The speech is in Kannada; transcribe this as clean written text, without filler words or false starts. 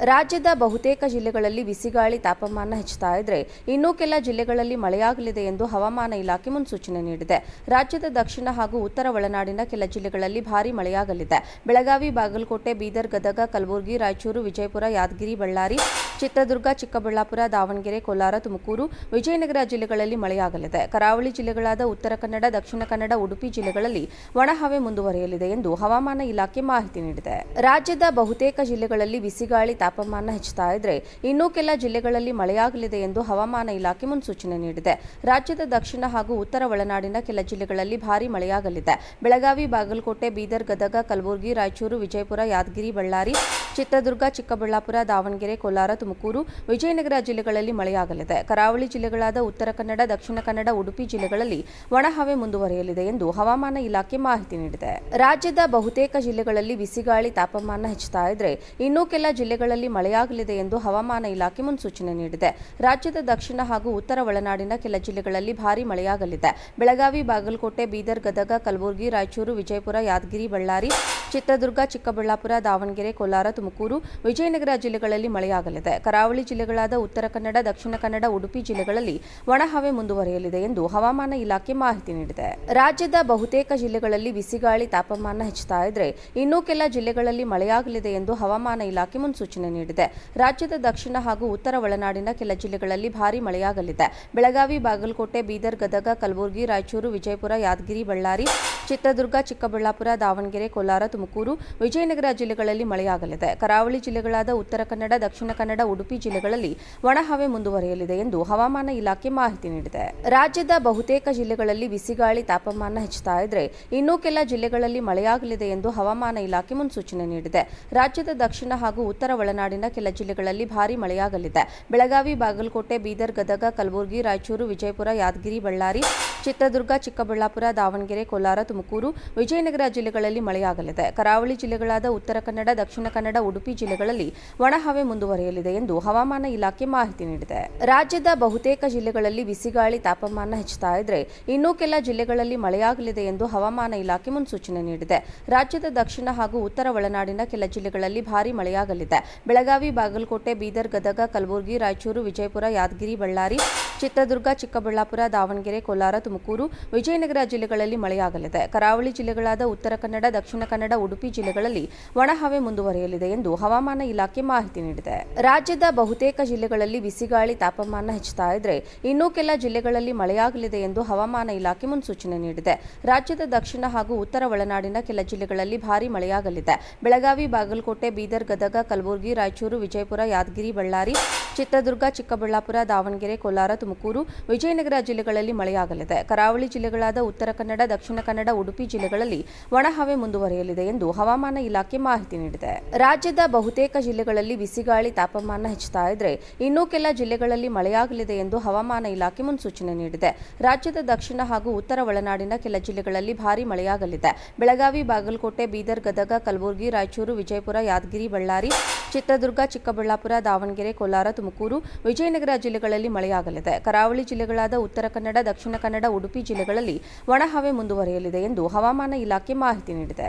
ರಾಜ್ಯದ ಬಹುತೇಕ ಜಿಲ್ಲೆಗಳಲ್ಲಿ ಬಿಸಿಗಾಳಿ ತಾಪಮಾನ ಹೆಚ್ಚುತ್ತಾ ಇದ್ರೆ ಇನ್ನೂ ಕೆಲ ಜಿಲ್ಲೆಗಳಲ್ಲಿ ಮಳೆಯಾಗಲಿದೆ ಎಂದು ಹವಾಮಾನ ಇಲಾಖೆ ಮುನ್ಸೂಚನೆ ನೀಡಿದೆ. ರಾಜ್ಯದ ದಕ್ಷಿಣ ಹಾಗೂ ಉತ್ತರ ಒಳನಾಡಿನ ಕೆಲ ಜಿಲ್ಲೆಗಳಲ್ಲಿ ಭಾರೀ ಮಳೆಯಾಗಲಿದೆ. ಬೆಳಗಾವಿ, ಬಾಗಲಕೋಟೆ, ಬೀದರ್, ಗದಗ, ಕಲಬುರಗಿ, ರಾಯಚೂರು, ವಿಜಯಪುರ, ಯಾದಗಿರಿ, ಬಳ್ಳಾರಿ, ಚಿತ್ರದುರ್ಗ, ಚಿಕ್ಕಬಳ್ಳಾಪುರ, ದಾವಣಗೆರೆ, ಕೋಲಾರ, ತುಮಕೂರು, ವಿಜಯನಗರ ಜಿಲ್ಲೆಗಳಲ್ಲಿ ಮಳೆಯಾಗಲಿದೆ. ಕರಾವಳಿ ಜಿಲ್ಲೆಗಳಾದ ಉತ್ತರ ಕನ್ನಡ, ದಕ್ಷಿಣ ಕನ್ನಡ, ಉಡುಪಿ ಜಿಲ್ಲೆಗಳಲ್ಲಿ ಒಣಹವೆ ಮುಂದುವರಿಯಲಿದೆ ಎಂದು ಹವಾಮಾನ ಇಲಾಖೆ ಮಾಹಿತಿ ನೀಡಿದೆ. ರಾಜ್ಯದ ಬಹುತೇಕ ಜಿಲ್ಲೆಗಳಲ್ಲಿ ಬಿಸಿಗಾಳಿ ತಾಪಮಾನ ಹೆಚ್ಚುತ್ತಾ ಇದ್ರೆ ಇನ್ನೂ ಕೆಲ ಜಿಲ್ಲೆಗಳಲ್ಲಿ ಮಳೆಯಾಗಲಿದೆ ಎಂದು ಹವಾಮಾನ ಇಲಾಖೆ ಮುನ್ಸೂಚನೆ ನೀಡಿದೆ. ರಾಜ್ಯದ ದಕ್ಷಿಣ ಹಾಗೂ ಉತ್ತರ ಒಳನಾಡಿನ ಕೆಲ ಜಿಲ್ಲೆಗಳಲ್ಲಿ ಭಾರೀ ಮಳೆಯಾಗಲಿದೆ. ಬೆಳಗಾವಿ, ಬಾಗಲಕೋಟೆ, ಬೀದರ್, ಗದಗ, ಕಲಬುರಗಿ, ರಾಯಚೂರು, ವಿಜಯಪುರ, ಯಾದಗಿರಿ, ಬಳ್ಳಾರಿ, ಚಿತ್ರದುರ್ಗ, ಚಿಕ್ಕಬಳ್ಳಾಪುರ, ದಾವಣಗೆರೆ, ಕೋಲಾರ, ತುಮಕೂರು, ವಿಜಯನಗರ ಜಿಲ್ಲೆಗಳಲ್ಲಿ ಮಳೆಯಾಗಲಿದೆ. ಕರಾವಳಿ ಜಿಲ್ಲೆಗಳಾದ ಉತ್ತರ ಕನ್ನಡ, ದಕ್ಷಿಣ ಕನ್ನಡ, ಉಡುಪಿ ಜಿಲ್ಲೆಗಳಲ್ಲಿ ಒಣಹವೆ ಮುಂದುವರಿಯಲಿದೆ ಎಂದು ಹವಾಮಾನ ಇಲಾಖೆ ಮಾಹಿತಿ ನೀಡಿದೆ. ರಾಜ್ಯದ ಬಹುತೇಕ ಜಿಲ್ಲೆಗಳಲ್ಲಿ ಬಿಸಿಗಾಳಿ ತಾಪಮಾನ ಹೆಚ್ಚುತ್ತಾ ಇದ್ರೆ ಇನ್ನೂ ಕೆಲ ಜಿಲ್ಲೆಗಳಲ್ಲಿ ಮಳೆಯಾಗಲಿದೆ ಎಂದು ಹವಾಮಾನ ಇಲಾಖೆ ಮುನ್ಸೂಚನೆ ನೀಡಿದೆ. ರಾಜ್ಯದ ದಕ್ಷಿಣ ಹಾಗೂ ಉತ್ತರ ಒಳನಾಡಿನ ಕೆಲ ಜಿಲ್ಲೆಗಳಲ್ಲಿ ಭಾರೀ ಮಳೆಯಾಗಲಿದೆ. ಬೆಳಗಾವಿ, ಬಾಗಲಕೋಟೆ, ಬೀದರ್, ಗದಗ, ಕಲಬುರಗಿ, ರಾಯಚೂರು, ವಿಜಯಪುರ, ಯಾದಗಿರಿ, ಬಳ್ಳಾರಿ, ಚಿತ್ರದುರ್ಗ, ಚಿಕ್ಕಬಳ್ಳಾಪುರ, ದಾವಣಗೆರೆ, ಕೋಲಾರ, ತುಮಕೂರು, ವಿಜಯನಗರ ಜಿಲ್ಲೆಗಳಲ್ಲಿ ಮಳೆಯಾಗಲಿದೆ. ಕರಾವಳಿ ಜಿಲ್ಲೆಗಳಾದ ಉತ್ತರ ಕನ್ನಡ, ದಕ್ಷಿಣ ಕನ್ನಡ, ಉಡುಪಿ ಜಿಲ್ಲೆಗಳಲ್ಲಿ ಒಣಹವೆ ಮುಂದುವರಿಯಲಿದೆ ಎಂದು ಹವಾಮಾನ ಇಲಾಖೆ ಮಾಹಿತಿ ನೀಡಿದೆ. ರಾಜ್ಯದ ಬಹುತೇಕ ಜಿಲ್ಲೆಗಳಲ್ಲಿ ಬಿಸಿಗಾಳಿ ತಾಪಮಾನ ಹೆಚ್ಚುತ್ತಾ ಇದ್ರೆ ಇನ್ನೂ ಕೆಲ ಜಿಲ್ಲೆಗಳಲ್ಲಿ ಮಳೆಯಾಗಲಿದೆ ಎಂದು ಹವಾಮಾನ ಇಲಾಖೆ ಮುನ್ಸೂಚನೆ ನೀಡಿದೆ. ರಾಜ್ಯದ ದಕ್ಷಿಣ ಹಾಗೂ ಉತ್ತರ ಒಳನಾಡಿನ ಕೆಲ ಜಿಲ್ಲೆಗಳಲ್ಲಿ ಭಾರೀ ಮಳೆಯಾಗಲಿದೆ. ಬೆಳಗಾವಿ, ಬಾಗಲಕೋಟೆ, ಬೀದರ್, ಗದಗ, ಕಲಬುರಗಿ, ರಾಯಚೂರು, ವಿಜಯಪುರ, ಯಾದಗಿರಿ, ಬಳ್ಳಾರಿ, ಚಿತ್ರದುರ್ಗ, ಚಿಕ್ಕಬಳ್ಳಾಪುರ, ದಾವಣಗೆರೆ, ಕೋಲಾರ, ತುಮಕೂರು, ವಿಜಯನಗರ ಜಿಲ್ಲೆಗಳಲ್ಲಿ ಮಳೆಯಾಗಲಿದೆ. ಕರಾವಳಿ ಜಿಲ್ಲೆಗಳಾದ ಉತ್ತರ ಕನ್ನಡ, ದಕ್ಷಿಣ ಕನ್ನಡ, ಉಡುಪಿ ಜಿಲ್ಲೆಗಳಲ್ಲಿ ಒಣಹವೆ ಮುಂದುವರಿಯಲಿದೆ ಎಂದು ಹವಾಮಾನ ಇಲಾಖೆ ಮಾಹಿತಿ ನೀಡಿದೆ. ರಾಜ್ಯದ ಬಹುತೇಕ ಜಿಲ್ಲೆಗಳಲ್ಲಿ ಬಿಸಿಗಾಳಿ ತಾಪಮಾನ ಹೆಚ್ಚುತ್ತಾ ಇದ್ರೆ ಇನ್ನೂ ಕೆಲ ಜಿಲ್ಲೆಗಳಲ್ಲಿ ಮಳೆಯಾಗಲಿದೆ ಎಂದು ಹವಾಮಾನ ಇಲಾಖೆ ಮುನ್ಸೂಚನೆ ನೀಡಿದೆ. ರಾಜ್ಯದ ದಕ್ಷಿಣ ಹಾಗೂ ಉತ್ತರ ಒಳನಾಡಿನ ಕೆಲ ಜಿಲ್ಲೆಗಳಲ್ಲಿ ಭಾರೀ ಮಳೆಯಾಗಲಿದೆ. ಬೆಳಗಾವಿ, ಬಾಗಲಕೋಟೆ, ಬೀದರ್, ಗದಗ, ಕಲಬುರಗಿ, ರಾಯಚೂರು, ವಿಜಯಪುರ, ಯಾದಗಿರಿ, ಬಳ್ಳಾರಿ, ಚಿತ್ರದುರ್ಗ, ಚಿಕ್ಕಬಳ್ಳಾಪುರ, ದಾವಣಗೆರೆ, ಕೋಲಾರ, ತುಮಕೂರು, ವಿಜಯನಗರ ಜಿಲ್ಲೆಗಳಲ್ಲಿ ಮಳೆಯಾಗಲಿದೆ. ಕರಾವಳಿ ಜಿಲ್ಲೆಗಳಾದ ಉತ್ತರ ಕನ್ನಡ, ದಕ್ಷಿಣ ಕನ್ನಡ, ಉಡುಪಿ ಜಿಲ್ಲೆಗಳಲ್ಲಿ ಒಣಹವೆ ಮುಂದುವರಿಯಲಿದೆ ಎಂದು ಹವಾಮಾನ ಇಲಾಖೆ ಮಾಹಿತಿ ನೀಡಿದೆ. ರಾಜ್ಯದ ಬಹುತೇಕ ಜಿಲ್ಲೆಗಳಲ್ಲಿ ಬಿಸಿಗಾಳಿ ತಾಪಮಾನ ಹೆಚ್ಚುತ್ತಾ ಇದ್ರೆ ಇನ್ನೂ ಕೆಲ ಜಿಲ್ಲೆಗಳಲ್ಲಿ ಮಳೆಯಾಗಲಿದೆ ಎಂದು ಹವಾಮಾನ ಇಲಾಖೆ ಮುನ್ಸೂಚನೆ ನೀಡಿದೆ. ರಾಜ್ಯದ ದಕ್ಷಿಣ ಹಾಗೂ ಉತ್ತರ ಒಳನಾಡಿನ ಕೆಲ ಜಿಲ್ಲೆಗಳಲ್ಲಿ ಭಾರೀ ಮಳೆಯಾಗಲಿದೆ. ಬೆಳಗಾವಿ, ಬಾಗಲಕೋಟೆ, ಬೀದರ್, ಗದಗ, ಕಲಬುರಗಿ, ರಾಯಚೂರು, ವಿಜಯಪುರ, ಯಾದಗಿರಿ, ಬಳ್ಳಾರಿ, ಚಿತ್ರದುರ್ಗ, ಚಿಕ್ಕಬಳ್ಳಾಪುರ, ದಾವಣಗೆರೆ, ಕೋಲಾರ, ತುಮಕೂರು, ವಿಜಯನಗರ ಜಿಲ್ಲೆಗಳಲ್ಲಿ ಮಳೆಯಾಗಲಿದೆ. ಕರಾವಳಿ ಜಿಲ್ಲೆಗಳಾದ ಉತ್ತರ ಕನ್ನಡ, ದಕ್ಷಿಣ ಕನ್ನಡ, ಉಡುಪಿ ಜಿಲ್ಲೆಗಳಲ್ಲಿ ಒಣಹವೆ ಮುಂದುವರಿಯಲಿದೆ ಎಂದು ಹವಾಮಾನ ಇಲಾಖೆ ಮಾಹಿತಿ ನೀಡಿದೆ. ರಾಜ್ಯದ ಬಹುತೇಕ ಜಿಲ್ಲೆಗಳಲ್ಲಿ ಬಿಸಿಗಾಳಿ ತಾಪಮಾನ ಹೆಚ್ಚುತ್ತಾ ಇದ್ರೆ ಇನ್ನೂ ಕೆಲ ಜಿಲ್ಲೆಗಳಲ್ಲಿ ಮಳೆಯಾಗಲಿದೆ ಎಂದು ಹವಾಮಾನ ಇಲಾಖೆ ಮುನ್ಸೂಚನೆ ನೀಡಿದೆ. ರಾಜ್ಯದ ದಕ್ಷಿಣ ಹಾಗೂ ಉತ್ತರ ಒಳನಾಡಿನ ಕೆಲ ಜಿಲ್ಲೆಗಳಲ್ಲಿ ಭಾರೀ ಮಳೆಯಾಗಲಿದೆ. ಬೆಳಗಾವಿ, ಬಾಗಲಕೋಟೆ, ಬೀದರ್, ಗದಗ, ಕಲಬುರಗಿ, ರಾಯಚೂರು, ವಿಜಯಪುರ, ಯಾದಗಿರಿ, ಬಳ್ಳಾರಿ, ಚಿತ್ರದುರ್ಗ, ಚಿಕ್ಕಬಳ್ಳಾಪುರ, ದಾವಣಗೆರೆ, ಕೋಲಾರ, ತುಮಕೂರು, ವಿಜಯನಗರ ಜಿಲ್ಲೆಗಳಲ್ಲಿ ಮಳೆಯಾಗಲಿದೆ. ಕರಾವಳಿ ಜಿಲ್ಲೆಗಳಾದ ಉತ್ತರ ಕನ್ನಡ, ದಕ್ಷಿಣ ಕನ್ನಡ, ಉಡುಪಿ ಜಿಲ್ಲೆಗಳಲ್ಲಿ ಒಣಹವೆ ಮುಂದುವರಿಯಲಿದೆ ಎಂದು ಹವಾಮಾನ ಇಲಾಖೆ ಮಾಹಿತಿ ನೀಡಿದೆ. ರಾಜ್ಯದ ಬಹುತೇಕ ಜಿಲ್ಲೆಗಳಲ್ಲಿ ಬಿಸಿಗಾಳಿ ತಾಪಮಾನ ಹೆಚ್ಚುತ್ತಾ ಇದ್ರೆ ಇನ್ನೂ ಕೆಲ ಜಿಲ್ಲೆಗಳಲ್ಲಿ ಮಳೆಯಾಗಲಿದೆ ಎಂದು ಹವಾಮಾನ ಇಲಾಖೆ ಮುನ್ಸೂಚನೆ ನೀಡಿದೆ. ರಾಜ್ಯದ ದಕ್ಷಿಣ ಹಾಗೂ ಉತ್ತರ ಒಳನಾಡಿನ ಕೆಲ ಜಿಲ್ಲೆಗಳಲ್ಲಿ ಭಾರೀ ಮಳೆಯಾಗಲಿದೆ. ಬೆಳಗಾವಿ, ಬಾಗಲಕೋಟೆ, ಬೀದರ್, ಗದಗ, ಕಲಬುರಗಿ, ರಾಯಚೂರು, ವಿಜಯಪುರ, ಯಾದಗಿರಿ, ಬಳ್ಳಾರಿ, ಚಿತ್ರದುರ್ಗ, ಚಿಕ್ಕಬಳ್ಳಾಪುರ, ದಾವಣಗೆರೆ, ಕೋಲಾರ, ತುಮಕೂರು, ವಿಜಯನಗರ ಜಿಲ್ಲೆಗಳಲ್ಲಿ ಮಳೆಯಾಗಲಿದೆ. ಕರಾವಳಿ ಜಿಲ್ಲೆಗಳಾದ ಉತ್ತರ ಕನ್ನಡ, ದಕ್ಷಿಣ ಕನ್ನಡ, ಉಡುಪಿ ಜಿಲ್ಲೆಗಳಲ್ಲಿ ಒಣಹವೆ ಮುಂದುವರಿಯಲಿದೆ ಎಂದು ಹವಾಮಾನ ಇಲಾಖೆ ಮಾಹಿತಿ ನೀಡಿದೆ.